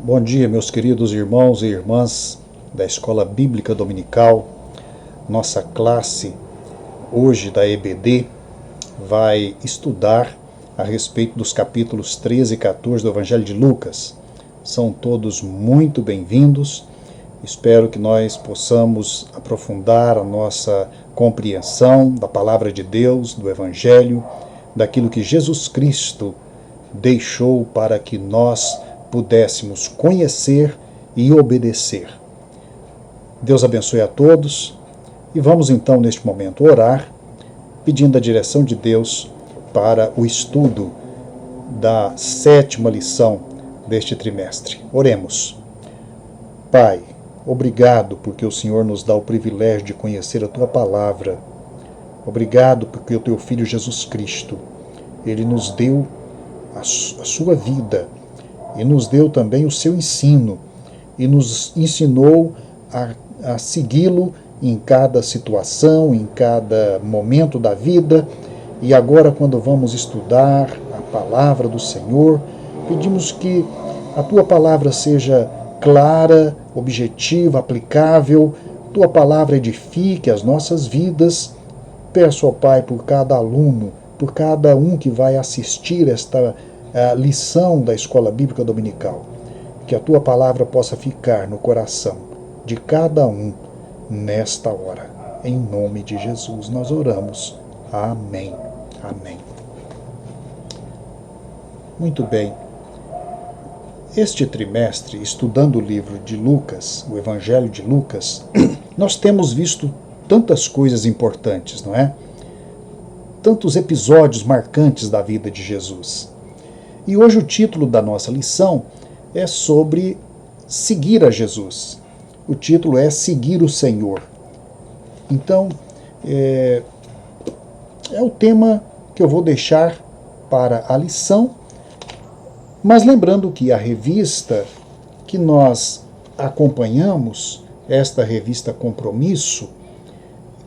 Bom dia, meus queridos irmãos e irmãs da Escola Bíblica Dominical. Nossa classe hoje da EBD vai estudar a respeito dos capítulos 13 e 14 do Evangelho de Lucas. São todos muito bem-vindos. Espero que nós possamos aprofundar a nossa compreensão da Palavra de Deus, do Evangelho, daquilo que Jesus Cristo deixou para que nós pudéssemos conhecer e obedecer. Deus abençoe a todos e vamos então neste momento orar, pedindo a direção de Deus para o estudo da 7ª lição deste trimestre. Oremos. Pai, obrigado porque o Senhor nos dá o privilégio de conhecer a Tua Palavra. Obrigado porque o Teu Filho Jesus Cristo, Ele nos deu a Sua vida e nos deu também o Seu ensino e nos ensinou a segui-lo em cada situação, em cada momento da vida. E agora, quando vamos estudar a Palavra do Senhor, pedimos que a Tua Palavra seja clara, objetiva, aplicável, Tua Palavra edifique as nossas vidas. Peço ao Pai por cada aluno, por cada um que vai assistir esta lição da Escola Bíblica Dominical, que a Tua Palavra possa ficar no coração de cada um nesta hora. Em nome de Jesus nós oramos. Amém. Amém. Muito bem. Este trimestre, estudando o livro de Lucas, o Evangelho de Lucas, nós temos visto tantas coisas importantes, não é? Tantos episódios marcantes da vida de Jesus. E hoje o título da nossa lição é sobre seguir a Jesus. O título é Seguir o Senhor. Então, é o tema que eu vou deixar para a lição, mas lembrando que a revista que nós acompanhamos, esta revista Compromisso,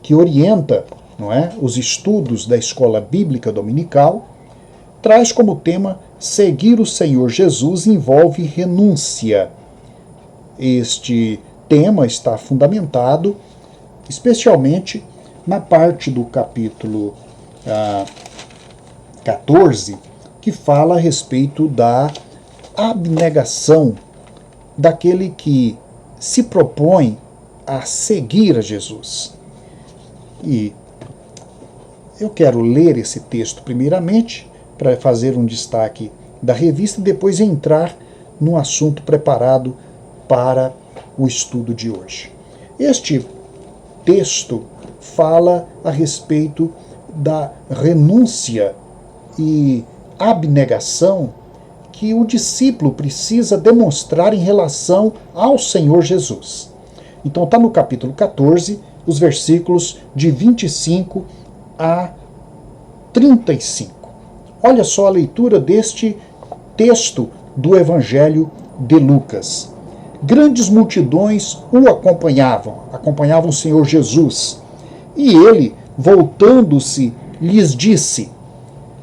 que orienta, não é, os estudos da Escola Bíblica Dominical, traz como tema Seguir o Senhor Jesus envolve renúncia. Este tema está fundamentado especialmente na parte do capítulo 14, que fala a respeito da abnegação daquele que se propõe a seguir a Jesus. E eu quero ler esse texto primeiramente, para fazer um destaque da revista e depois entrar no assunto preparado para o estudo de hoje. Este texto fala a respeito da renúncia e abnegação que o discípulo precisa demonstrar em relação ao Senhor Jesus. Então está no capítulo 14, os versículos de 25 a 35. Olha só a leitura deste texto do Evangelho de Lucas. Grandes multidões o acompanhavam o Senhor Jesus. E ele, voltando-se, lhes disse: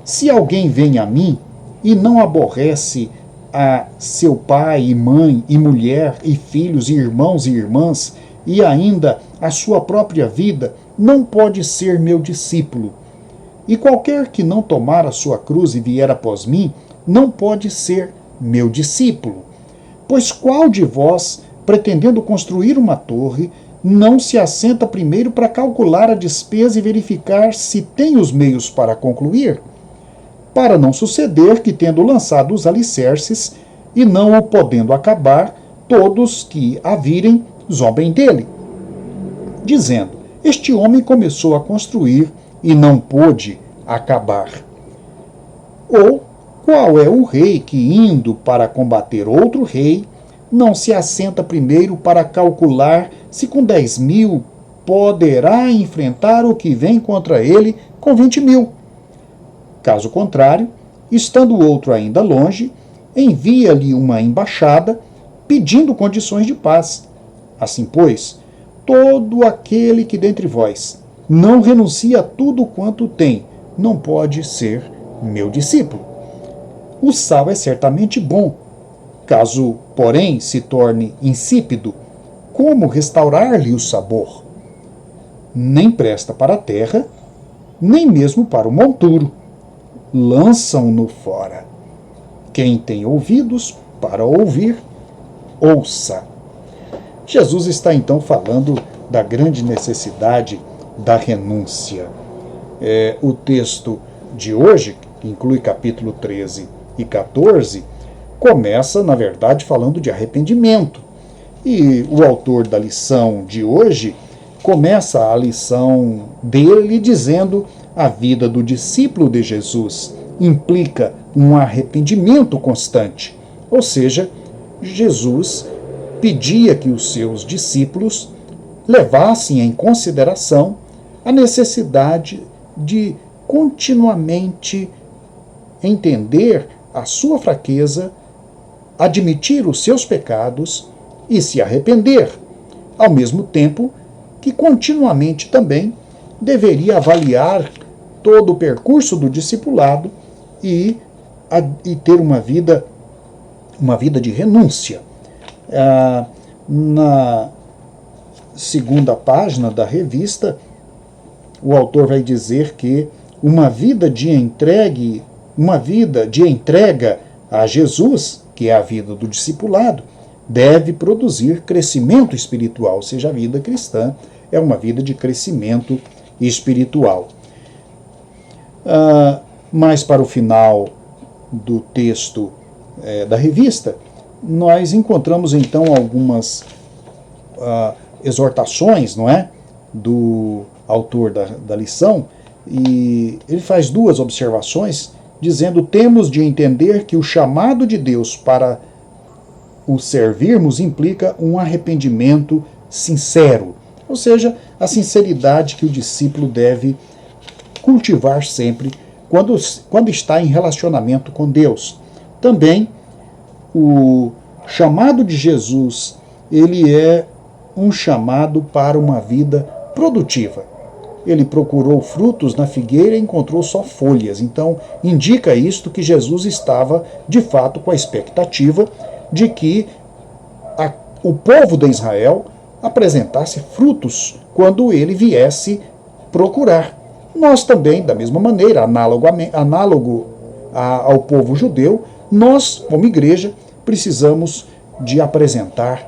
Se alguém vem a mim e não aborrece a seu pai e mãe e mulher e filhos e irmãos e irmãs e ainda a sua própria vida, não pode ser meu discípulo. E qualquer que não tomar a sua cruz e vier após mim, não pode ser meu discípulo. Pois qual de vós, pretendendo construir uma torre, não se assenta primeiro para calcular a despesa e verificar se tem os meios para concluir? Para não suceder que, tendo lançado os alicerces e não o podendo acabar, todos que a virem zombem dele, dizendo: Este homem começou a construir e não pôde acabar. Ou qual é o rei que, indo para combater outro rei, não se assenta primeiro para calcular se com 10.000 poderá enfrentar o que vem contra ele com 20.000? Caso contrário, estando o outro ainda longe, envia-lhe uma embaixada pedindo condições de paz. Assim, pois, todo aquele que dentre vós não renuncia a tudo quanto tem, não pode ser meu discípulo. O sal é certamente bom, Caso, porém, se torne insípido, como restaurar-lhe o sabor? Nem presta para a terra, nem mesmo para o monturo. Lançam-no fora. Quem tem ouvidos para ouvir, ouça. Jesus está então falando da grande necessidade da renúncia. O texto de hoje, que inclui capítulo 13 e 14, começa, na verdade, falando de arrependimento. E o autor da lição de hoje começa a lição dele dizendo: a vida do discípulo de Jesus implica um arrependimento constante. Ou seja, Jesus pedia que os seus discípulos levassem em consideração a necessidade de continuamente entender a sua fraqueza, admitir os seus pecados e se arrepender, ao mesmo tempo que continuamente também deveria avaliar todo o percurso do discipulado e ter uma vida de renúncia. Na segunda página da revista, o autor vai dizer que uma vida de entrega a Jesus, que é a vida do discipulado, deve produzir crescimento espiritual, ou seja, a vida cristã é uma vida de crescimento espiritual. Mais para o final do texto da revista, nós encontramos então algumas exortações, não é, do autor da lição, e ele faz duas observações, dizendo: temos de entender que o chamado de Deus para o servirmos implica um arrependimento sincero, ou seja, a sinceridade que o discípulo deve cultivar sempre quando está em relacionamento com Deus. Também o chamado de Jesus, ele é um chamado para uma vida produtiva. Ele procurou frutos na figueira e encontrou só folhas. Então, indica isto que Jesus estava, de fato, com a expectativa de que o povo de Israel apresentasse frutos quando ele viesse procurar. Nós também, da mesma maneira, análogo ao povo judeu, nós, como igreja, precisamos de apresentar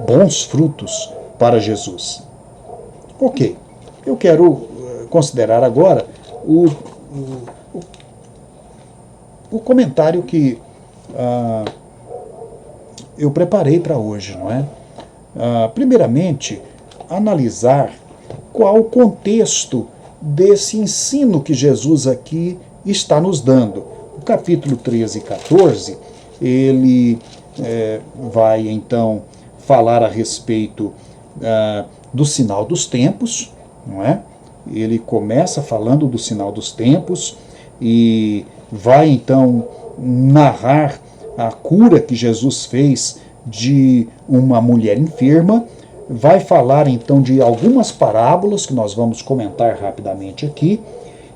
bons frutos para Jesus. Ok, eu quero considerar agora o comentário que eu preparei para hoje, não é? Primeiramente, analisar qual o contexto desse ensino que Jesus aqui está nos dando. O capítulo 13 e 14, ele vai então falar a respeito do sinal dos tempos, não é? Ele começa falando do sinal dos tempos e vai então narrar a cura que Jesus fez de uma mulher enferma, vai falar então de algumas parábolas que nós vamos comentar rapidamente aqui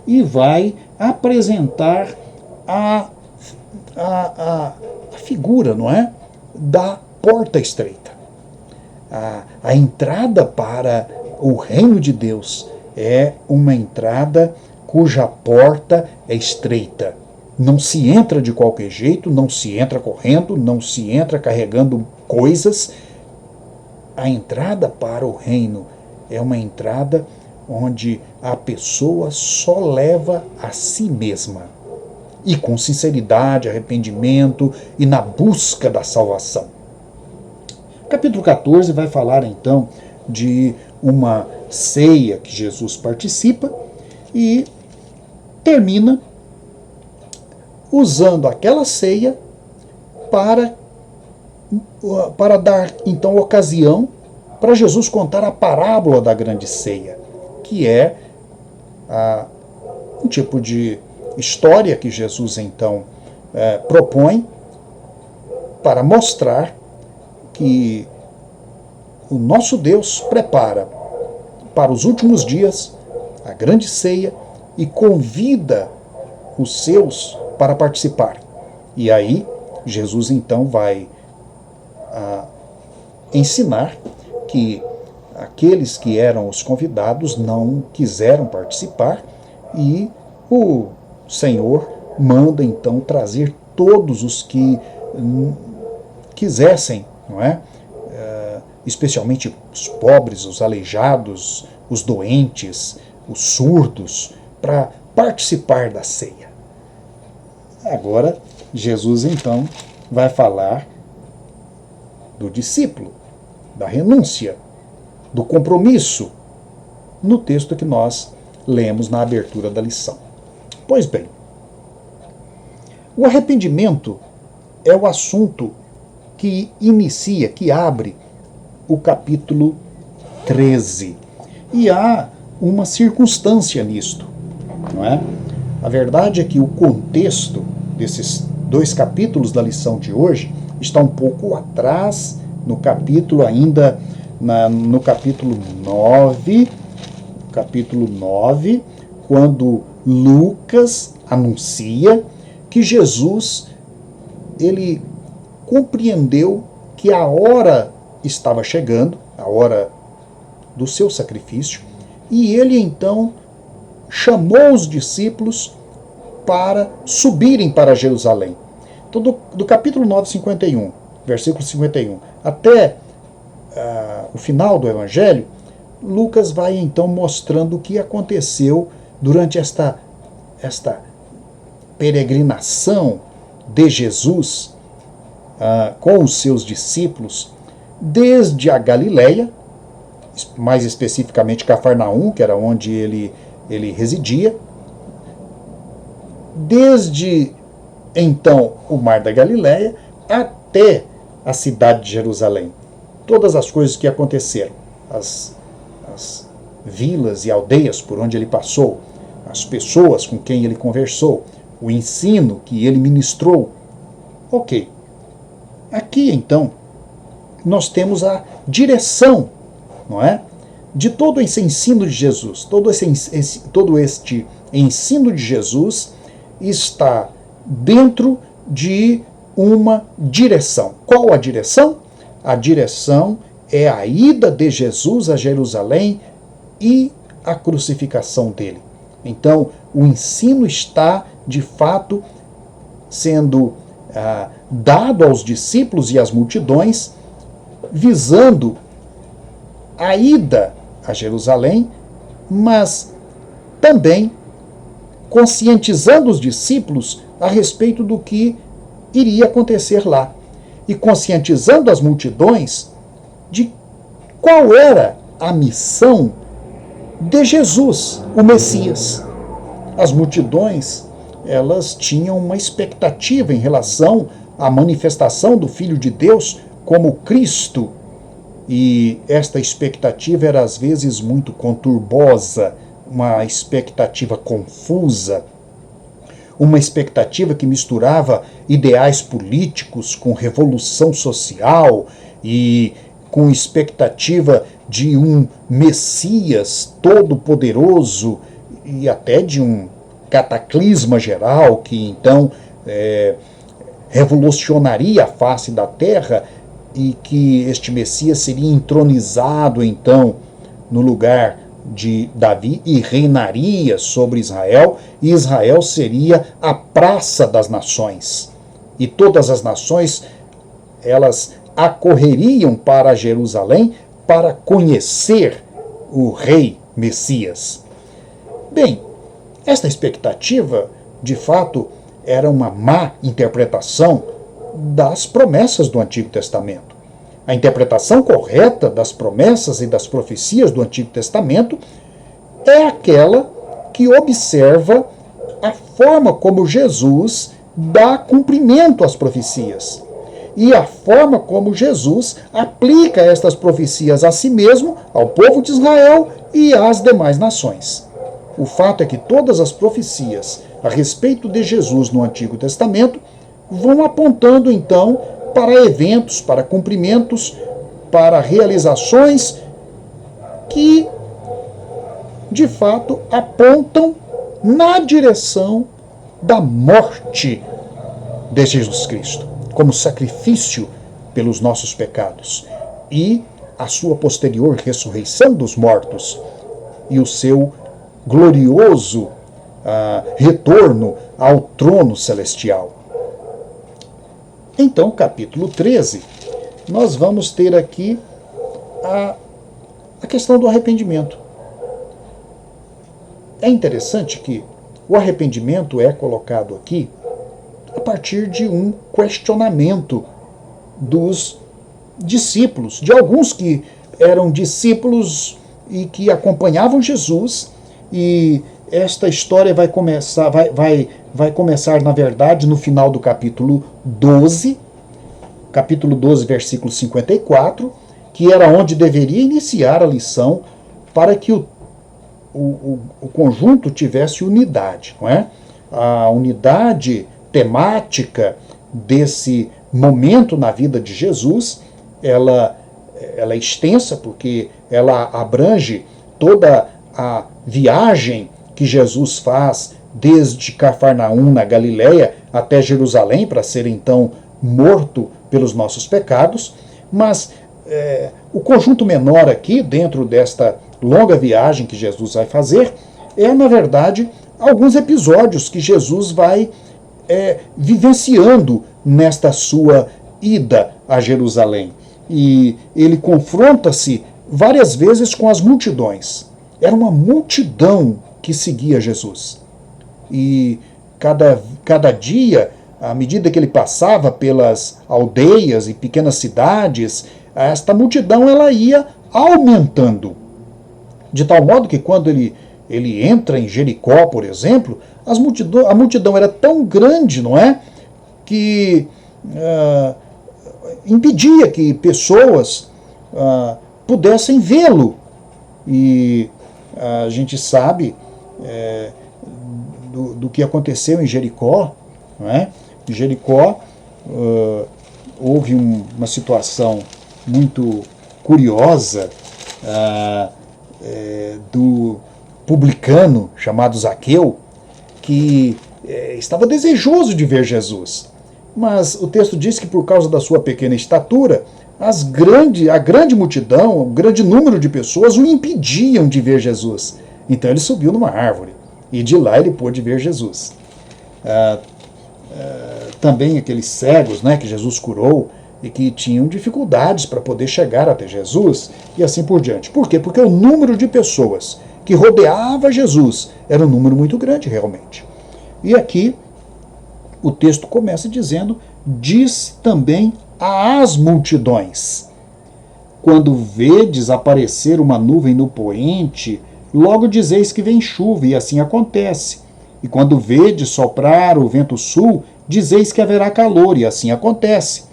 e vai apresentar a figura, não é, da porta estreita. A entrada para o reino de Deus é uma entrada cuja porta é estreita. Não se entra de qualquer jeito, não se entra correndo, não se entra carregando coisas. A entrada para o reino é uma entrada onde a pessoa só leva a si mesma. E com sinceridade, arrependimento e na busca da salvação. Capítulo 14 vai falar então de uma ceia que Jesus participa e termina usando aquela ceia para dar então ocasião para Jesus contar a parábola da grande ceia, que é um tipo de história que Jesus então propõe para mostrar que o nosso Deus prepara para os últimos dias a grande ceia e convida os seus para participar. E aí, Jesus então vai ensinar que aqueles que eram os convidados não quiseram participar e o Senhor manda então trazer todos os que quisessem, não é? Especialmente os pobres, os aleijados, os doentes, os surdos, para participar da ceia. Agora, Jesus então vai falar do discípulo, da renúncia, do compromisso, no texto que nós lemos na abertura da lição. Pois bem, o arrependimento é o assunto que inicia, que abre o capítulo 13. E há uma circunstância nisto, não é? A verdade é que o contexto desses 2 capítulos da lição de hoje está um pouco atrás, no capítulo ainda, no capítulo 9, quando Lucas anuncia que Jesus, ele compreendeu que a hora estava chegando, a hora do seu sacrifício, e ele então chamou os discípulos para subirem para Jerusalém. Então, do capítulo 9, 51, versículo 51, até o final do Evangelho, Lucas vai então mostrando o que aconteceu durante esta peregrinação de Jesus com os seus discípulos, desde a Galileia, mais especificamente Cafarnaum, que era onde ele residia, desde então o Mar da Galileia até a cidade de Jerusalém. Todas as coisas que aconteceram, as vilas e aldeias por onde ele passou, as pessoas com quem ele conversou, o ensino que ele ministrou. Ok. Aqui, então, nós temos a direção, não é? De todo esse ensino de Jesus. Todo este ensino de Jesus está dentro de uma direção. Qual a direção? A direção é a ida de Jesus a Jerusalém e a crucificação dele. Então, o ensino está, de fato, sendo dado aos discípulos e às multidões, visando a ida a Jerusalém, mas também conscientizando os discípulos a respeito do que iria acontecer lá e conscientizando as multidões de qual era a missão de Jesus, o Messias. As multidões, elas tinham uma expectativa em relação à manifestação do Filho de Deus como Cristo, e esta expectativa era às vezes muito conturbosa, uma expectativa confusa, uma expectativa que misturava ideais políticos com revolução social e com expectativa de um Messias todo-poderoso e até de um cataclisma geral que então revolucionaria a face da terra e que este Messias seria entronizado então no lugar de Davi e reinaria sobre Israel, e Israel seria a praça das nações. E todas as nações, elas acorreriam para Jerusalém para conhecer o rei Messias. Bem, esta expectativa, de fato, era uma má interpretação das promessas do Antigo Testamento. A interpretação correta das promessas e das profecias do Antigo Testamento é aquela que observa a forma como Jesus dá cumprimento às profecias e a forma como Jesus aplica estas profecias a si mesmo, ao povo de Israel e às demais nações. O fato é que todas as profecias a respeito de Jesus no Antigo Testamento vão apontando então para eventos, para cumprimentos, para realizações que, de fato, apontam na direção da morte de Jesus Cristo, como sacrifício pelos nossos pecados, e a sua posterior ressurreição dos mortos e o seu glorioso retorno ao trono celestial. Então, capítulo 13, nós vamos ter aqui a questão do arrependimento. É interessante que o arrependimento é colocado aqui a partir de um questionamento dos discípulos, de alguns que eram discípulos e que acompanhavam Jesus, e esta história vai começar, na verdade, no final do capítulo 12, versículo 54, que era onde deveria iniciar a lição para que o conjunto tivesse unidade, não é? A unidade temática desse momento na vida de Jesus, ela é extensa, porque ela abrange toda a viagem que Jesus faz desde Cafarnaum, na Galileia, até Jerusalém, para ser então morto pelos nossos pecados. Mas o conjunto menor aqui, dentro desta longa viagem que Jesus vai fazer, é, na verdade, alguns episódios que Jesus vai vivenciando nesta sua ida a Jerusalém. E ele confronta-se várias vezes com as multidões. Era uma multidão que seguia Jesus. E cada dia, à medida que ele passava pelas aldeias e pequenas cidades, esta multidão ela ia aumentando. De tal modo que quando ele entra em Jericó, por exemplo, a multidão era tão grande, não é? Que impedia que pessoas pudessem vê-lo. E a gente sabe do que aconteceu em Jericó, não é? Em Jericó houve uma situação muito curiosa do publicano chamado Zaqueu, que estava desejoso de ver Jesus. Mas o texto diz que por causa da sua pequena estatura, a grande multidão, o grande número de pessoas o impediam de ver Jesus. Então ele subiu numa árvore e de lá ele pôde ver Jesus. Também aqueles cegos, né, que Jesus curou e que tinham dificuldades para poder chegar até Jesus e assim por diante. Por quê? Porque o número de pessoas que rodeava Jesus era um número muito grande realmente. E aqui o texto começa dizendo, diz também às multidões: quando vedes aparecer uma nuvem no poente, logo dizeis que vem chuva, e assim acontece. E quando vedes soprar o vento sul, dizeis que haverá calor, e assim acontece.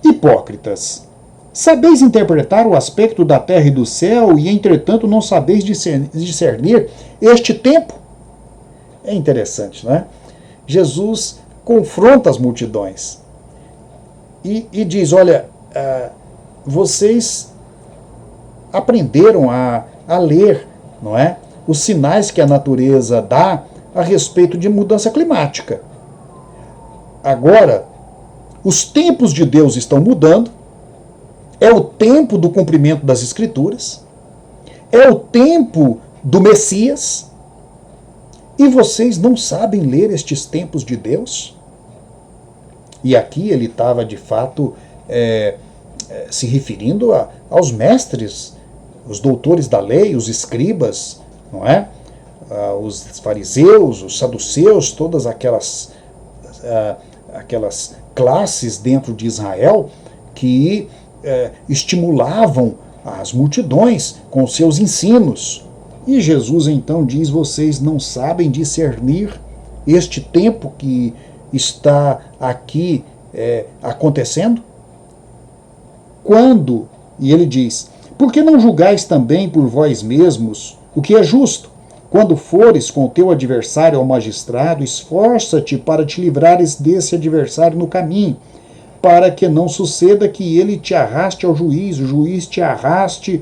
Hipócritas, sabeis interpretar o aspecto da terra e do céu, e entretanto não sabeis discernir este tempo? É interessante, não é? Jesus confronta as multidões e diz, olha, vocês aprenderam a ler, não é, os sinais que a natureza dá a respeito de mudança climática. Agora, os tempos de Deus estão mudando, é o tempo do cumprimento das Escrituras, é o tempo do Messias, e vocês não sabem ler estes tempos de Deus? E aqui ele estava, de fato, se referindo aos mestres, os doutores da lei, os escribas, não é? Os fariseus, os saduceus, todas aquelas classes dentro de Israel que estimulavam as multidões com seus ensinos. E Jesus então diz, vocês não sabem discernir este tempo que está aqui acontecendo? Quando, e ele diz, por que não julgais também por vós mesmos o que é justo? Quando fores com o teu adversário ao magistrado, esforça-te para te livrares desse adversário no caminho, para que não suceda que ele te arraste ao juiz, o juiz te arraste,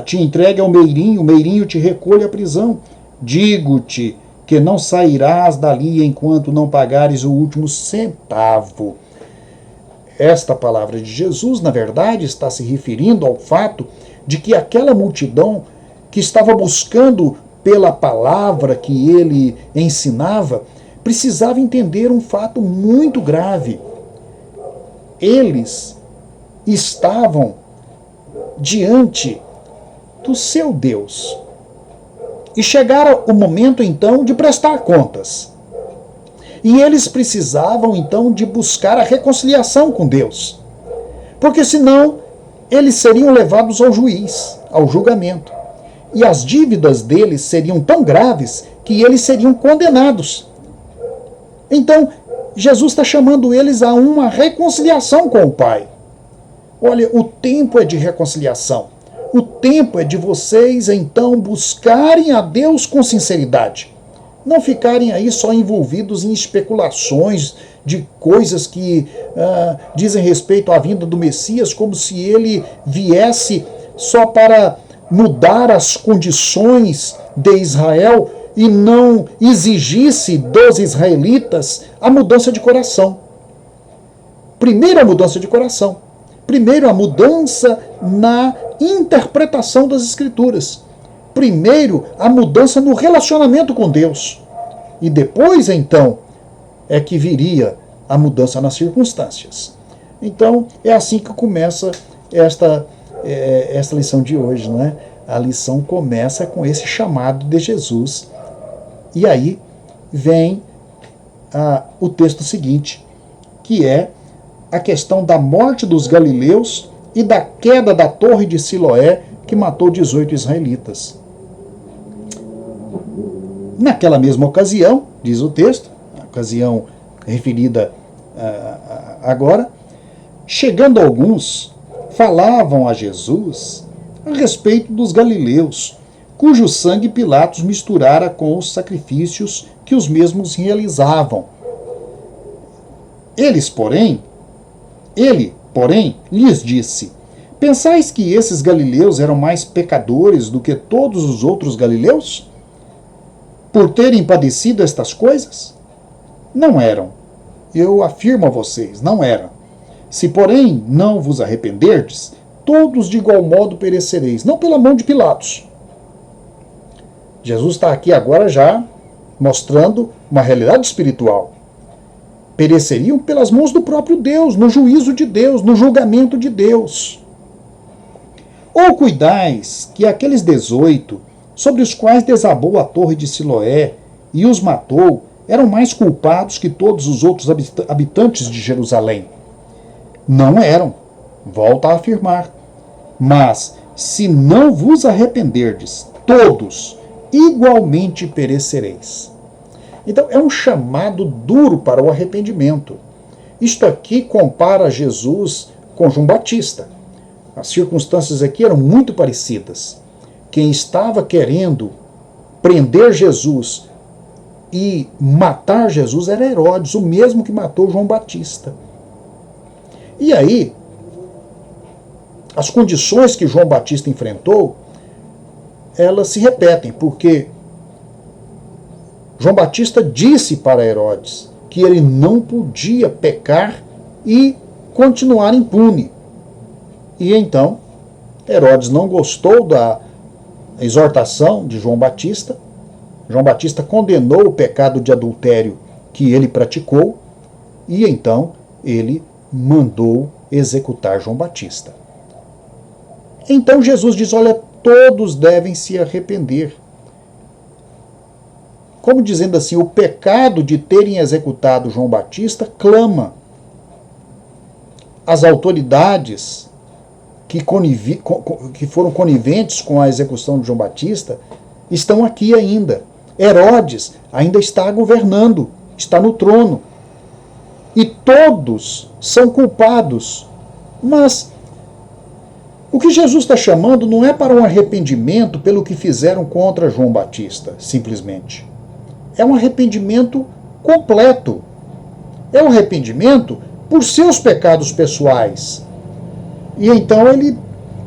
te entregue ao meirinho, o meirinho te recolhe à prisão. Digo-te que não sairás dali enquanto não pagares o último centavo. esta palavra de Jesus, na verdade, está se referindo ao fato de que aquela multidão que estava buscando pela palavra que ele ensinava, precisava entender um fato muito grave. Eles estavam diante do seu Deus. E chegara o momento, então, de prestar contas. E eles precisavam, então, de buscar a reconciliação com Deus. Porque senão, eles seriam levados ao juiz, ao julgamento. E as dívidas deles seriam tão graves que eles seriam condenados. Então, Jesus está chamando eles a uma reconciliação com o Pai. Olha, o tempo é de reconciliação. O tempo é de vocês, então, buscarem a Deus com sinceridade. Não ficarem aí só envolvidos em especulações de coisas que dizem respeito à vinda do Messias, como se ele viesse só para mudar as condições de Israel e não exigisse dos israelitas a mudança de coração. Primeiro a mudança de coração. Primeiro a mudança na interpretação das Escrituras. Primeiro a mudança no relacionamento com Deus. E depois, então, é que viria a mudança nas circunstâncias. Então, é assim que começa esta lição de hoje, não é? A lição começa com esse chamado de Jesus. E aí vem o texto seguinte, que é a questão da morte dos galileus e da queda da torre de Siloé, que matou 18 israelitas. Naquela mesma ocasião, diz o texto, a ocasião referida agora, chegando alguns, falavam a Jesus a respeito dos galileus, cujo sangue Pilatos misturara com os sacrifícios que os mesmos realizavam. Ele, porém, lhes disse: Pensais que esses galileus eram mais pecadores do que todos os outros galileus? Por terem padecido estas coisas? Não eram. Eu afirmo a vocês, não eram. Se, porém, não vos arrependerdes, todos de igual modo perecereis, não pela mão de Pilatos. Jesus está aqui agora já mostrando uma realidade espiritual. Pereceriam pelas mãos do próprio Deus, no juízo de Deus, no julgamento de Deus. Ou cuidais que aqueles 18, sobre os quais desabou a torre de Siloé e os matou, eram mais culpados que todos os outros habitantes de Jerusalém? Não eram, volta a afirmar. Mas, se não vos arrependerdes, todos igualmente perecereis. Então, é um chamado duro para o arrependimento. Isto aqui compara Jesus com João Batista. As circunstâncias aqui eram muito parecidas. Quem estava querendo prender Jesus e matar Jesus era Herodes, o mesmo que matou João Batista. E aí, as condições que João Batista enfrentou, elas se repetem, porque João Batista disse para Herodes que ele não podia pecar e continuar impune. E então, Herodes não gostou da exortação de João Batista. João Batista condenou o pecado de adultério que ele praticou e então ele mandou executar João Batista. Então Jesus diz, olha, todos devem se arrepender. Como dizendo assim, o pecado de terem executado João Batista clama. As autoridades que foram coniventes com a execução de João Batista estão aqui ainda. Herodes ainda está governando, está no trono. E todos são culpados. Mas o que Jesus está chamando não é para um arrependimento pelo que fizeram contra João Batista, simplesmente. É um arrependimento completo. É um arrependimento por seus pecados pessoais. E então ele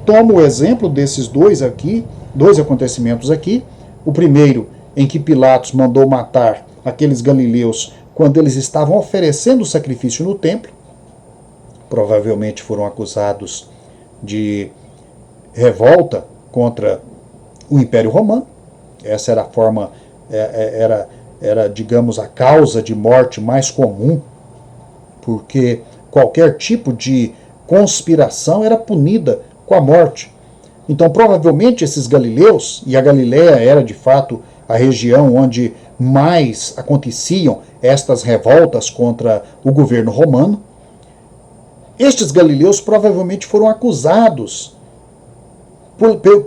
toma o exemplo desses dois acontecimentos aqui. O primeiro, em que Pilatos mandou matar aqueles galileus quando eles estavam oferecendo o sacrifício no templo. provavelmente foram acusados de revolta contra o Império Romano. Essa era a forma, era, digamos, a causa de morte mais comum, porque qualquer tipo de conspiração era punida com a morte. Então, provavelmente, esses galileus, e a Galileia era de fato a região onde mais aconteciam estas revoltas contra o governo romano, estes galileus provavelmente foram acusados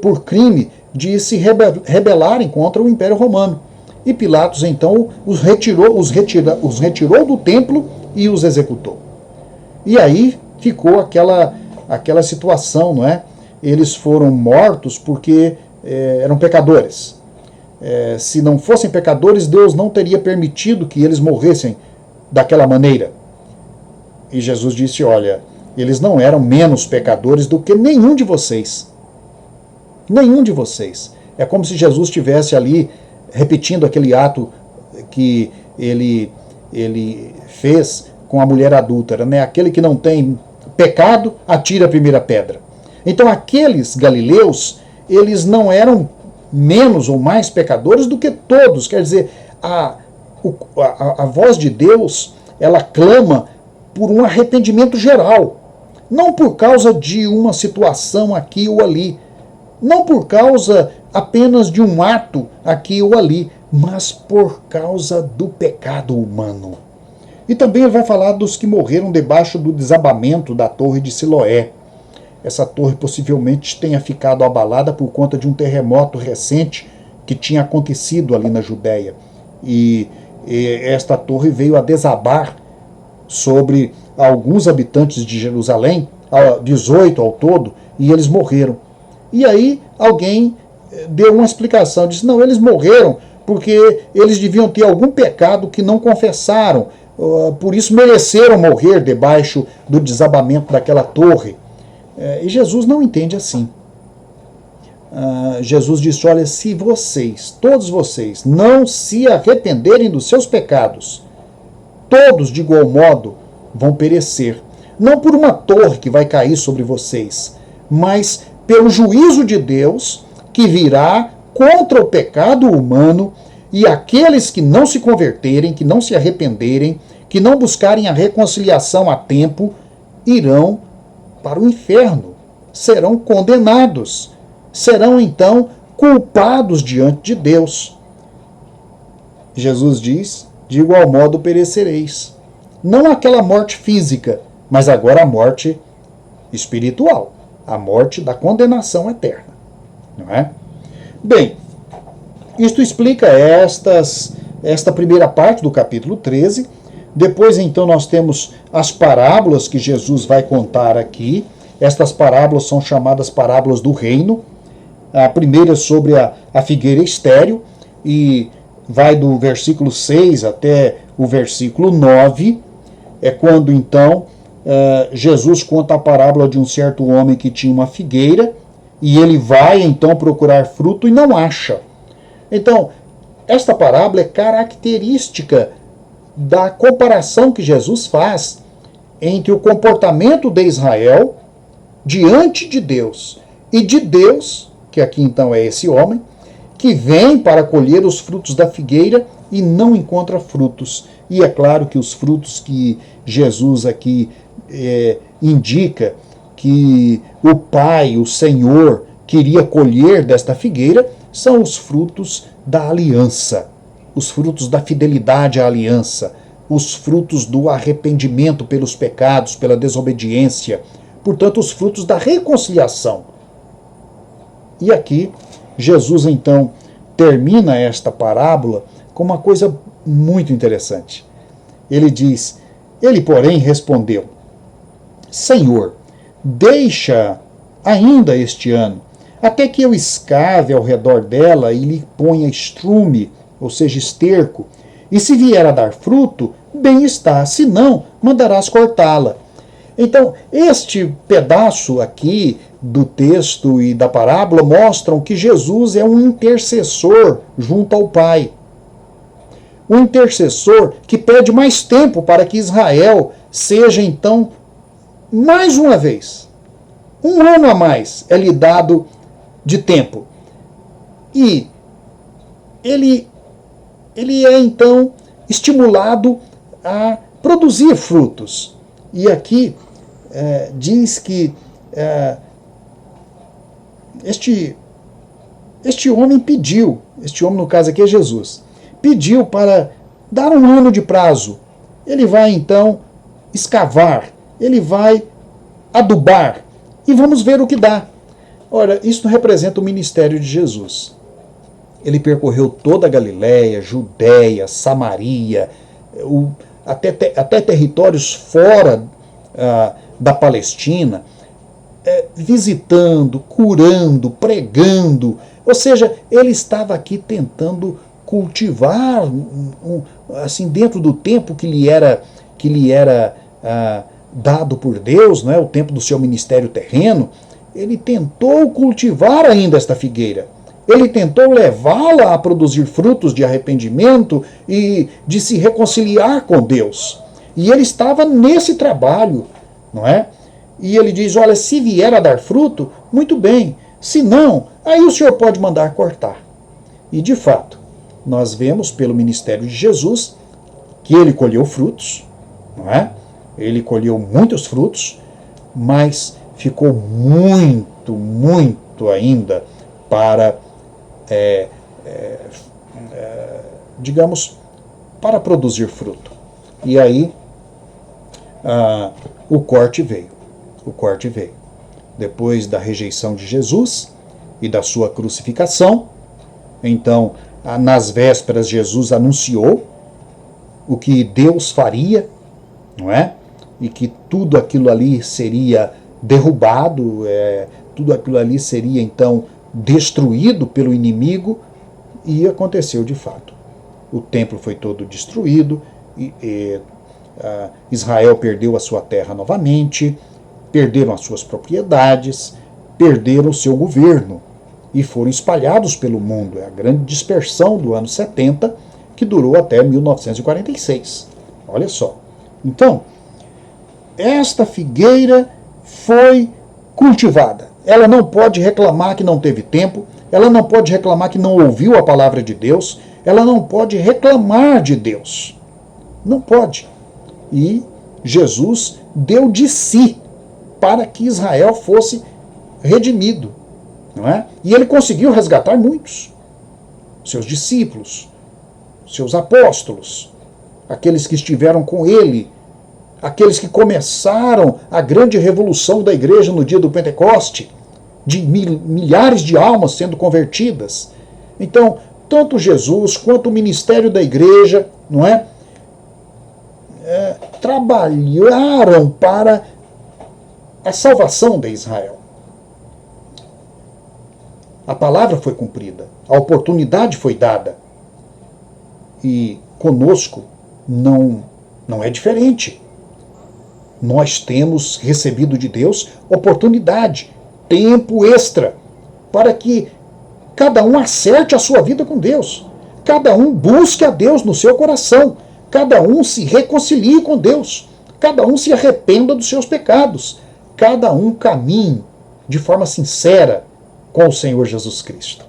por crime de se rebelarem contra o Império Romano. E Pilatos, então, os retirou do templo e os executou. E aí ficou aquela situação, não é? Eles foram mortos porque eram pecadores. Se não fossem pecadores, Deus não teria permitido que eles morressem daquela maneira. E Jesus disse, olha, eles não eram menos pecadores do que nenhum de vocês. Nenhum de vocês. É como se Jesus estivesse ali repetindo aquele ato que ele fez com a mulher adúltera, né? Aquele que não tem pecado, atira a primeira pedra. Então aqueles galileus, eles não eram menos ou mais pecadores do que todos. Quer dizer, a voz de Deus, ela clama por um arrependimento geral. Não por causa de uma situação aqui ou ali. Não por causa apenas de um ato aqui ou ali, mas por causa do pecado humano. E também ele vai falar dos que morreram debaixo do desabamento da torre de Siloé. Essa torre possivelmente tenha ficado abalada por conta de um terremoto recente que tinha acontecido ali na Judéia. E esta torre veio a desabar sobre alguns habitantes de Jerusalém, 18 ao todo, e eles morreram. E aí alguém deu uma explicação, disse, não, eles morreram porque eles deviam ter algum pecado que não confessaram, por isso mereceram morrer debaixo do desabamento daquela torre. E Jesus não entende assim. Jesus disse, olha, se vocês, todos vocês, não se arrependerem dos seus pecados, todos de igual modo vão perecer. Não por uma torre que vai cair sobre vocês, mas pelo juízo de Deus que virá contra o pecado humano, e aqueles que não se converterem, que não se arrependerem, que não buscarem a reconciliação a tempo, irão para o inferno, serão condenados, serão então culpados diante de Deus. Jesus diz, de igual modo perecereis. Não aquela morte física, mas agora a morte espiritual, a morte da condenação eterna. Não é? Bem, isto explica esta primeira parte do capítulo 13. Depois, então, nós temos as parábolas que Jesus vai contar aqui. Estas parábolas são chamadas parábolas do reino. A primeira é sobre a figueira estéril, e vai do versículo 6 até o versículo 9. É quando, então, Jesus conta a parábola de um certo homem que tinha uma figueira, e ele vai, então, procurar fruto e não acha. Então, esta parábola é característica da comparação que Jesus faz entre o comportamento de Israel diante de Deus e de Deus, que aqui então é esse homem, que vem para colher os frutos da figueira e não encontra frutos. E é claro que os frutos que Jesus aqui indica que o Pai, o Senhor, queria colher desta figueira são os frutos da aliança, os frutos da fidelidade à aliança, os frutos do arrependimento pelos pecados, pela desobediência, portanto, os frutos da reconciliação. E aqui, Jesus, então, termina esta parábola com uma coisa muito interessante. Ele diz, ele, porém, respondeu, Senhor, deixa ainda este ano, até que eu escave ao redor dela e lhe ponha estrume, ou seja, esterco, e se vier a dar fruto, bem está, se não, mandarás cortá-la. Então, este pedaço aqui do texto e da parábola mostram que Jesus é um intercessor junto ao Pai. Um intercessor que pede mais tempo para que Israel seja, então, mais uma vez, um ano a mais é lhe dado de tempo. E ele é então estimulado a produzir frutos. E aqui diz que este homem pediu, este homem no caso aqui é Jesus, pediu para dar um ano de prazo. Ele vai então escavar, ele vai adubar e vamos ver o que dá. Ora, isso representa o ministério de Jesus. Ele percorreu toda a Galiléia, Judéia, Samaria, até territórios fora da Palestina, visitando, curando, pregando. Ou seja, ele estava aqui tentando cultivar, assim, dentro do tempo que lhe era dado por Deus, não é? O tempo do seu ministério terreno, ele tentou cultivar ainda esta figueira. Ele tentou levá-la a produzir frutos de arrependimento e de se reconciliar com Deus. E ele estava nesse trabalho, não é? E ele diz, olha, se vier a dar fruto, muito bem. Se não, aí o Senhor pode mandar cortar. E de fato, nós vemos pelo ministério de Jesus que ele colheu frutos, não é? Ele colheu muitos frutos, mas ficou muito, muito ainda para, digamos, para produzir fruto. E aí o corte veio. O corte veio. Depois da rejeição de Jesus e da sua crucificação, então, nas vésperas, Jesus anunciou o que Deus faria, não é? E que tudo aquilo ali seria derrubado, tudo aquilo ali seria então destruído pelo inimigo, e aconteceu de fato. O templo foi todo destruído, Israel perdeu a sua terra novamente, perderam as suas propriedades, perderam o seu governo e foram espalhados pelo mundo. É a grande dispersão do ano 70, que durou até 1946. Olha só. Então, esta figueira foi cultivada. Ela não pode reclamar que não teve tempo, ela não pode reclamar que não ouviu a palavra de Deus, ela não pode reclamar de Deus. Não pode. E Jesus deu de si para que Israel fosse redimido. Não é? E ele conseguiu resgatar muitos. Seus discípulos, seus apóstolos, aqueles que estiveram com ele, aqueles que começaram a grande revolução da igreja no dia do Pentecoste, de milhares de almas sendo convertidas. Então, tanto Jesus quanto o ministério da igreja, não é? Trabalharam para a salvação de Israel. A palavra foi cumprida, a oportunidade foi dada. E conosco não é diferente. Nós temos recebido de Deus oportunidade, tempo extra, para que cada um acerte a sua vida com Deus. Cada um busque a Deus no seu coração. Cada um se reconcilie com Deus. Cada um se arrependa dos seus pecados. Cada um caminhe de forma sincera com o Senhor Jesus Cristo.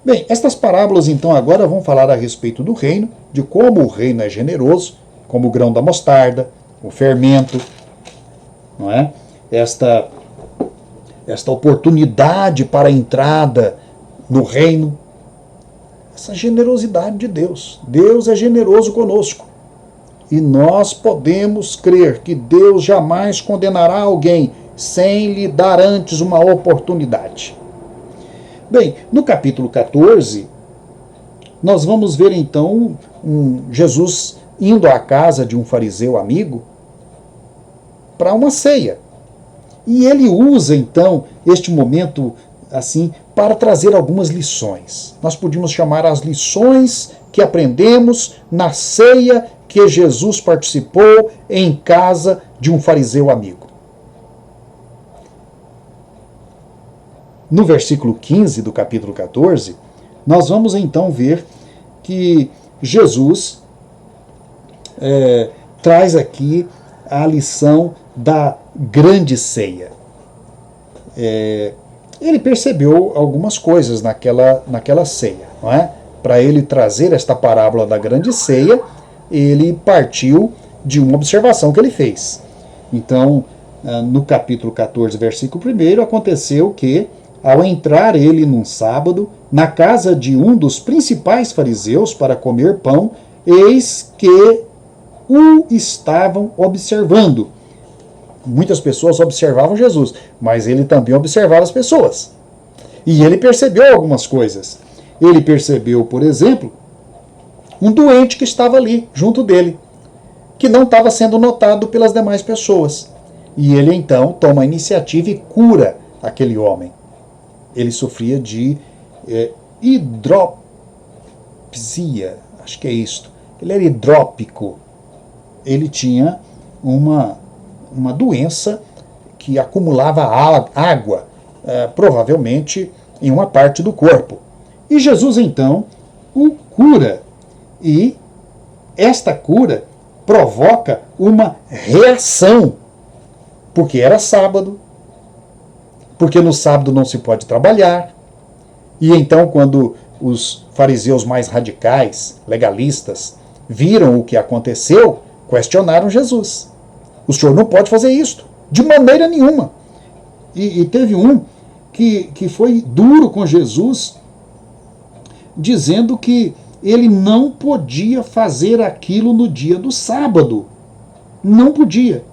Bem, estas parábolas então agora vão falar a respeito do reino, de como o reino é generoso, como o grão da mostarda, o fermento, não é? Esta oportunidade para a entrada no reino, essa generosidade de Deus. Deus é generoso conosco. E nós podemos crer que Deus jamais condenará alguém sem lhe dar antes uma oportunidade. Bem, no capítulo 14, nós vamos ver então Jesus indo à casa de um fariseu amigo para uma ceia. E ele usa então este momento assim para trazer algumas lições. Nós podíamos chamar as lições que aprendemos na ceia que Jesus participou em casa de um fariseu amigo. No versículo 15 do capítulo 14, nós vamos então ver que Jesus traz aqui a lição da grande ceia. Ele percebeu algumas coisas naquela ceia, não é? Para ele trazer esta parábola da grande ceia, ele partiu de uma observação que ele fez. Então, no capítulo 14, versículo 1, aconteceu que, ao entrar ele num sábado, na casa de um dos principais fariseus para comer pão, eis que o estavam observando. Muitas pessoas observavam Jesus, mas ele também observava as pessoas. E ele percebeu algumas coisas. Ele percebeu, por exemplo, um doente que estava ali, junto dele, que não estava sendo notado pelas demais pessoas. E ele então toma a iniciativa e cura aquele homem. Ele sofria de hidropsia, acho que é isto. Ele era hidrópico. Ele tinha uma doença que acumulava água, provavelmente em uma parte do corpo. E Jesus então o cura. E esta cura provoca uma reação, porque era sábado, porque no sábado não se pode trabalhar. E então, quando os fariseus mais radicais, legalistas, viram o que aconteceu, questionaram Jesus. O senhor não pode fazer isso, de maneira nenhuma. E teve um que foi duro com Jesus, dizendo que ele não podia fazer aquilo no dia do sábado. Não podia.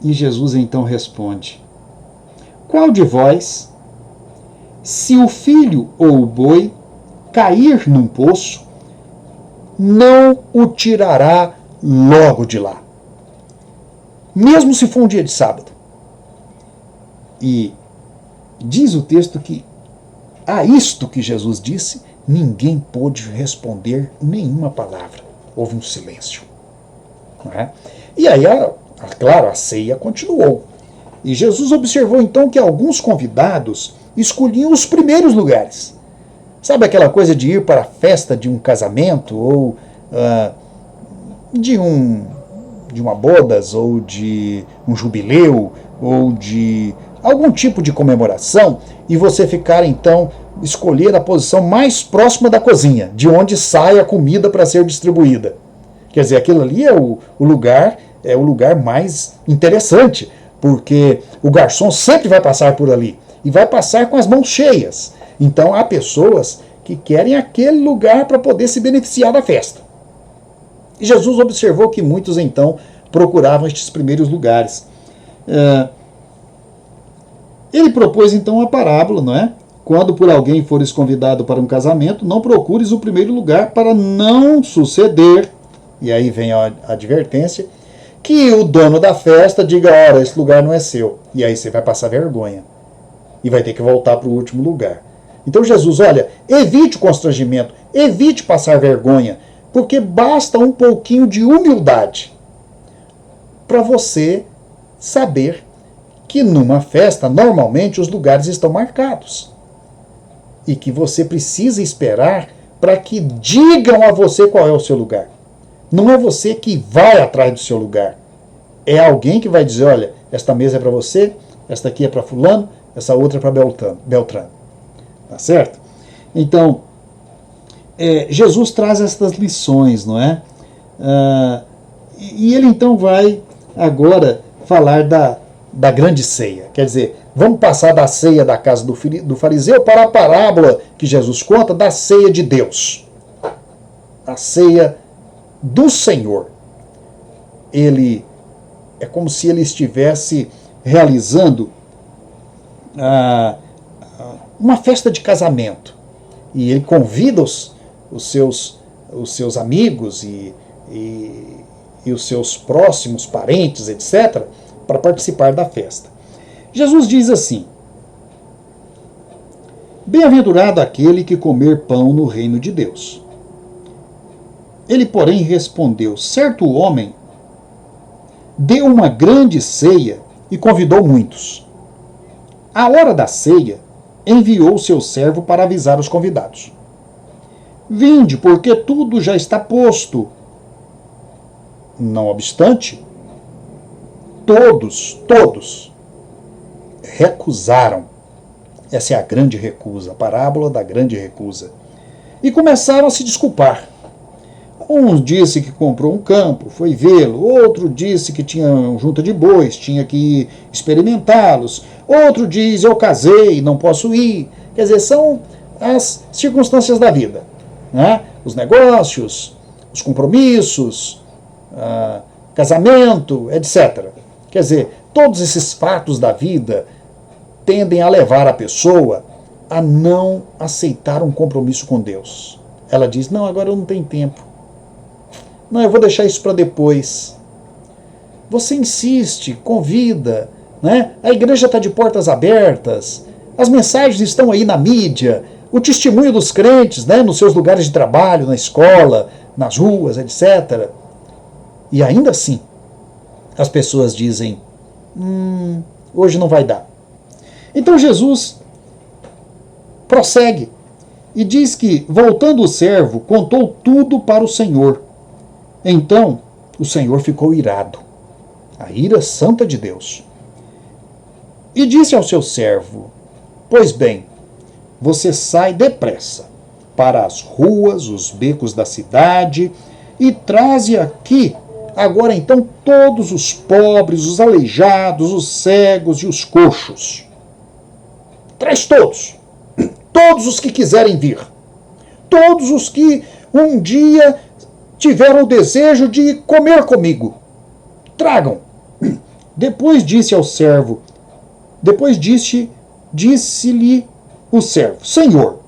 E Jesus então responde: qual de vós, se o filho ou o boi cair num poço, não o tirará logo de lá? Mesmo se for um dia de sábado. E diz o texto que a isto que Jesus disse, ninguém pôde responder nenhuma palavra. Houve um silêncio. Não é? E aí, claro, a ceia continuou. E Jesus observou então que alguns convidados escolhiam os primeiros lugares. Sabe aquela coisa de ir para a festa de um casamento, ou de uma bodas, ou de um jubileu, ou de algum tipo de comemoração, e você ficar então, escolher a posição mais próxima da cozinha, de onde sai a comida para ser distribuída. Quer dizer, aquilo ali é o lugar mais interessante, porque o garçom sempre vai passar por ali, e vai passar com as mãos cheias. Então há pessoas que querem aquele lugar para poder se beneficiar da festa. E Jesus observou que muitos então procuravam estes primeiros lugares. Ele propôs então uma parábola, não é? Quando por alguém fores convidado para um casamento, não procures o primeiro lugar, para não suceder, e aí vem a advertência, que o dono da festa diga: ora, esse lugar não é seu. E aí você vai passar vergonha. E vai ter que voltar para o último lugar. Então Jesus, olha, evite o constrangimento, evite passar vergonha, porque basta um pouquinho de humildade para você saber que numa festa, normalmente, os lugares estão marcados. E que você precisa esperar para que digam a você qual é o seu lugar. Não é você que vai atrás do seu lugar. É alguém que vai dizer: olha, esta mesa é para você, esta aqui é para fulano, essa outra é para Beltrano. Tá certo? Então, Jesus traz estas lições, não é? E ele então vai agora falar da grande ceia. Quer dizer, vamos passar da ceia da casa do fariseu para a parábola que Jesus conta da ceia de Deus. A ceia do Senhor. Ele é como se ele estivesse realizando uma festa de casamento. E ele convida os seus amigos e os seus próximos parentes, etc., para participar da festa. Jesus diz assim: bem-aventurado aquele que comer pão no reino de Deus. Ele, porém, respondeu: certo homem deu uma grande ceia e convidou muitos. À hora da ceia, enviou seu servo para avisar os convidados: vinde, porque tudo já está posto. Não obstante, todos recusaram. Essa é a grande recusa, a parábola da grande recusa. E começaram a se desculpar. Um disse que comprou um campo, foi vê-lo. Outro disse que tinha junta de bois, tinha que experimentá-los. Outro diz, eu casei, não posso ir. Quer dizer, são as circunstâncias da vida, né? Os negócios, os compromissos, casamento, etc. Quer dizer, todos esses fatos da vida tendem a levar a pessoa a não aceitar um compromisso com Deus. Ela diz, não, agora eu não tenho tempo. Não, eu vou deixar isso para depois. Você insiste, convida, né? A igreja está de portas abertas, as mensagens estão aí na mídia, o testemunho dos crentes, né? Nos seus lugares de trabalho, na escola, nas ruas, etc. E ainda assim, as pessoas dizem, hoje não vai dar. Então Jesus prossegue e diz que, voltando o servo, contou tudo para o Senhor. Então o Senhor ficou irado, a ira santa de Deus, e disse ao seu servo, pois bem, você sai depressa para as ruas, os becos da cidade, e traze aqui, agora então, todos os pobres, os aleijados, os cegos e os coxos. Traz todos os que quiserem vir, todos os que um dia tiveram o desejo de comer comigo. Tragam. Depois disse-lhe o servo, Senhor,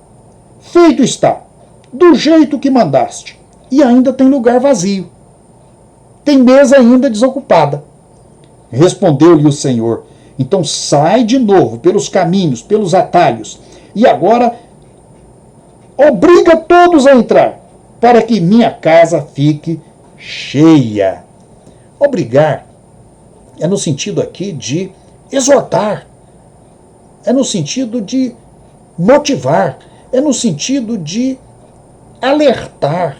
feito está, do jeito que mandaste, e ainda tem lugar vazio. Tem mesa ainda desocupada. Respondeu-lhe o Senhor, então sai de novo pelos caminhos, pelos atalhos, e agora obriga todos a entrar, para que minha casa fique cheia. Obrigar é no sentido aqui de exortar, é no sentido de motivar, é no sentido de alertar,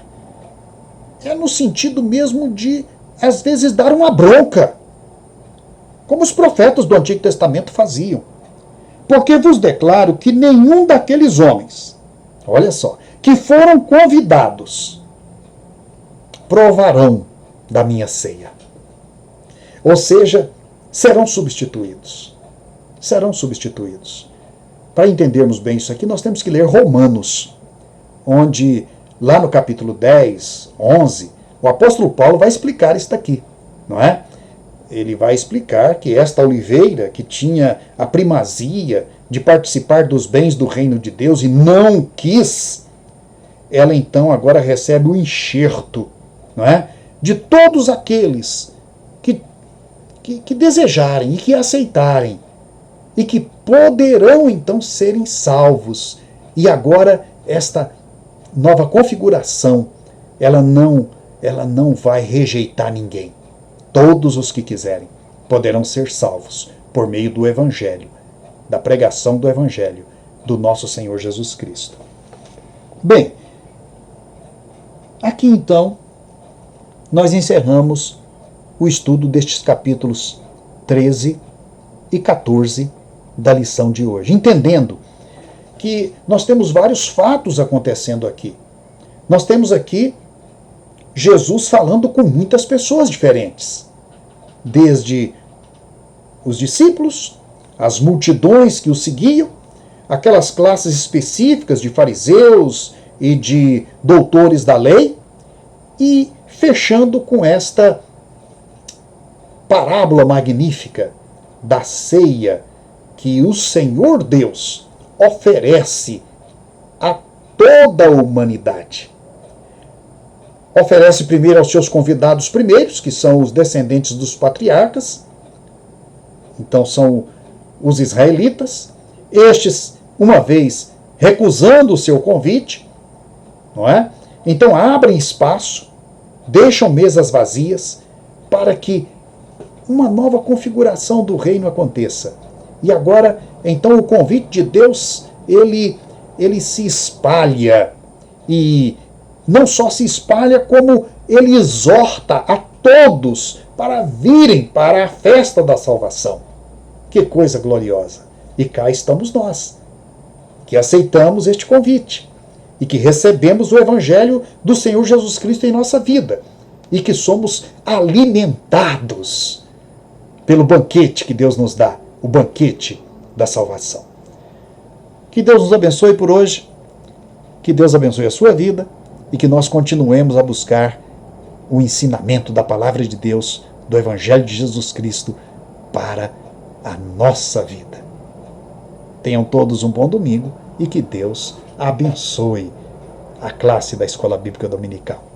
é no sentido mesmo de, às vezes, dar uma bronca, como os profetas do Antigo Testamento faziam. Porque vos declaro que nenhum daqueles homens, olha só, que foram convidados, provarão da minha ceia. Ou seja, serão substituídos. Serão substituídos. Para entendermos bem isso aqui, nós temos que ler Romanos, onde, lá no capítulo 10, 11, o apóstolo Paulo vai explicar isso aqui, não é? Ele vai explicar que esta oliveira, que tinha a primazia de participar dos bens do reino de Deus e não quis, ela então agora recebe o enxerto, não é? De todos aqueles que desejarem e que aceitarem e que poderão então serem salvos. E agora esta nova configuração, ela não vai rejeitar ninguém. Todos os que quiserem poderão ser salvos por meio do Evangelho, da pregação do Evangelho do nosso Senhor Jesus Cristo. Bem, aqui então nós encerramos o estudo destes capítulos 13 e 14 da lição de hoje, entendendo que nós temos vários fatos acontecendo aqui. Nós temos aqui Jesus falando com muitas pessoas diferentes, desde os discípulos, as multidões que o seguiam, aquelas classes específicas de fariseus e de doutores da lei, e fechando com esta parábola magnífica da ceia que o Senhor Deus oferece a toda a humanidade. Oferece primeiro aos seus convidados primeiros, que são os descendentes dos patriarcas, então são os israelitas. Estes, uma vez recusando o seu convite, não é? Então abrem espaço, deixam mesas vazias, para que uma nova configuração do reino aconteça. E agora, então, o convite de Deus, ele se espalha. E não só se espalha, como ele exorta a todos para virem para a festa da salvação. Que coisa gloriosa! E cá estamos nós, que aceitamos este convite e que recebemos o Evangelho do Senhor Jesus Cristo em nossa vida e que somos alimentados pelo banquete que Deus nos dá, o banquete da salvação. Que Deus nos abençoe por hoje, que Deus abençoe a sua vida e que nós continuemos a buscar o ensinamento da palavra de Deus, do Evangelho de Jesus Cristo para a nossa vida. Tenham todos um bom domingo e que Deus abençoe a classe da Escola Bíblica Dominical.